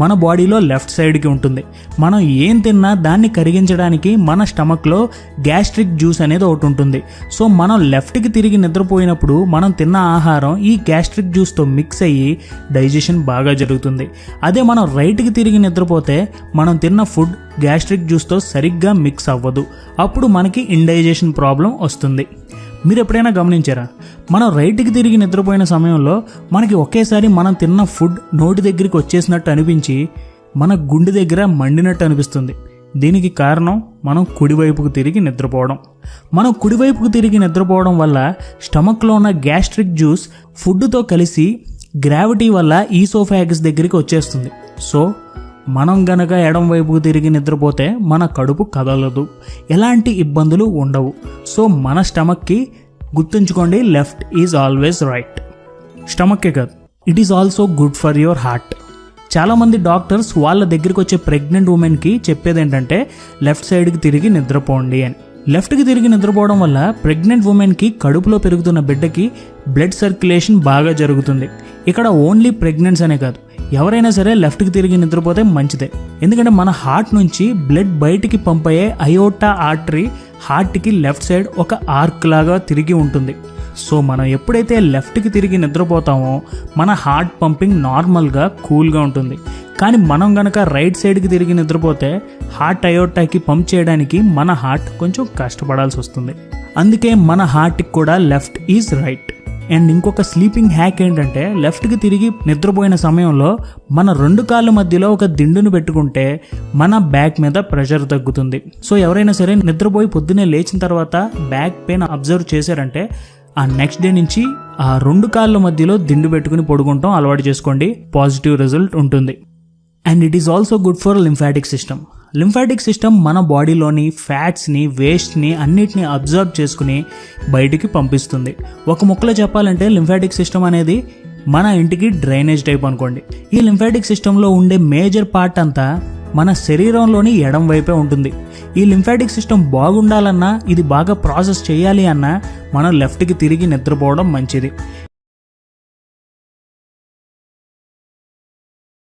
మన బాడీలో లెఫ్ట్ సైడ్కి ఉంటుంది. మనం ఏం తిన్నా దాన్ని కరిగించడానికి మన స్టమక్లో గ్యాస్ట్రిక్ జ్యూస్ అనేది ఒకటి ఉంటుంది. సో మనం లెఫ్ట్కి తిరిగి నిద్రపోయినప్పుడు మనం తిన్న ఆహారం ఈ గ్యాస్ట్రిక్ జ్యూస్తో మిక్స్ అయ్యి డైజెషన్ బాగా జరుగుతుంది. అదే మనం రైట్కి తిరిగి నిద్రపోతే మనం తిన్న ఫుడ్ గ్యాస్ట్రిక్ జ్యూస్తో సరిగ్గా మిక్స్ అవ్వదు. అప్పుడు మనకి ఇండైజెషన్ ప్రాబ్లం వస్తుంది. మీరు ఎప్పుడైనా గమనించారా, మనం రైట్కి తిరిగి నిద్రపోయిన సమయంలో మనకి ఒకేసారి మనం తిన్న ఫుడ్ నోటి దగ్గరికి వచ్చేసినట్టు అనిపించి మన గుండె దగ్గర మండినట్టు అనిపిస్తుంది. దీనికి కారణం మనం కుడివైపుకు తిరిగి నిద్రపోవడం. మనం కుడివైపుకు తిరిగి నిద్రపోవడం వల్ల స్టమక్లో ఉన్న గ్యాస్ట్రిక్ జ్యూస్ ఫుడ్తో కలిసి గ్రావిటీ వల్ల ఈసోఫాగస్ దగ్గరికి వచ్చేస్తుంది. సో మనం గనక ఎడం వైపుకు తిరిగి నిద్రపోతే మన కడుపు కదలదు, ఎలాంటి ఇబ్బందులు ఉండవు. సో మన స్టమక్కి గుర్తుంచుకోండి, లెఫ్ట్ ఈజ్ ఆల్వేస్ రైట్. స్టమక్కే కాదు, it is also good for your heart. చాలామంది డాక్టర్స్ వాళ్ళ దగ్గరికి వచ్చే ప్రెగ్నెంట్ ఉమెన్కి చెప్పేది ఏంటంటే లెఫ్ట్ సైడ్కి తిరిగి నిద్రపోండి అని. లెఫ్ట్కి తిరిగి నిద్రపోవడం వల్ల ప్రెగ్నెంట్ ఉమెన్కి కడుపులో పెరుగుతున్న బిడ్డకి బ్లడ్ సర్క్యులేషన్ బాగా జరుగుతుంది. ఇక్కడ ఓన్లీ ప్రెగ్నెన్స్ అనే కాదు, ఎవరైనా సరే లెఫ్ట్కి తిరిగి నిద్రపోతే మంచిదే. ఎందుకంటే మన హార్ట్ నుంచి బ్లడ్ బయటికి పంపయ్యే అయోటా ఆర్టరీ హార్ట్కి లెఫ్ట్ సైడ్ ఒక ఆర్క్ లాగా తిరిగి ఉంటుంది. సో మనం ఎప్పుడైతే లెఫ్ట్కి తిరిగి నిద్రపోతామో మన హార్ట్ పంపింగ్ నార్మల్గా కూల్గా ఉంటుంది. కానీ మనం గనక రైట్ సైడ్కి తిరిగి నిద్రపోతే హార్ట్ అయోటాకి పంప్ చేయడానికి మన హార్ట్ కొంచెం కష్టపడాల్సి వస్తుంది. అందుకే మన హార్ట్కి కూడా లెఫ్ట్ ఈజ్ రైట్. అండ్ ఇంకొక స్లీపింగ్ హ్యాక్ ఏంటంటే లెఫ్ట్కి తిరిగి నిద్రపోయిన సమయంలో మన రెండు కాళ్ళ మధ్యలో ఒక దిండును పెట్టుకుంటే మన బ్యాక్ మీద ప్రెషర్ తగ్గుతుంది. సో ఎవరైనా సరే నిద్రపోయి పొద్దున్నే లేచిన తర్వాత బ్యాక్ పెయిన్ అబ్జర్వ్ చేశారంటే ఆ నెక్స్ట్ డే నుంచి ఆ రెండు కాళ్ళ మధ్యలో దిండు పెట్టుకుని పడుకుంటాం అలవాటు చేసుకోండి, పాజిటివ్ రిజల్ట్ ఉంటుంది. And it is also good for lymphatic system. Lymphatic system మన బాడీలోని ఫ్యాట్స్ని, వేస్ట్ని అన్నిటిని అబ్జర్వ్ చేసుకుని బయటికి పంపిస్తుంది. ఒక ముక్కలో చెప్పాలంటే లింఫాటిక్ సిస్టమ్ అనేది మన ఇంటికి డ్రైనేజ్ టైప్ అనుకోండి. ఈ లింఫాటిక్ సిస్టంలో ఉండే మేజర్ పార్ట్ అంతా మన శరీరంలోని ఎడం వైపే ఉంటుంది. ఈ లింఫాటిక్ సిస్టమ్ బాగుండాలన్నా, ఇది బాగా ప్రాసెస్ చేయాలి అన్నా మనం లెఫ్ట్కి తిరిగి నిద్రపోవడం మంచిది.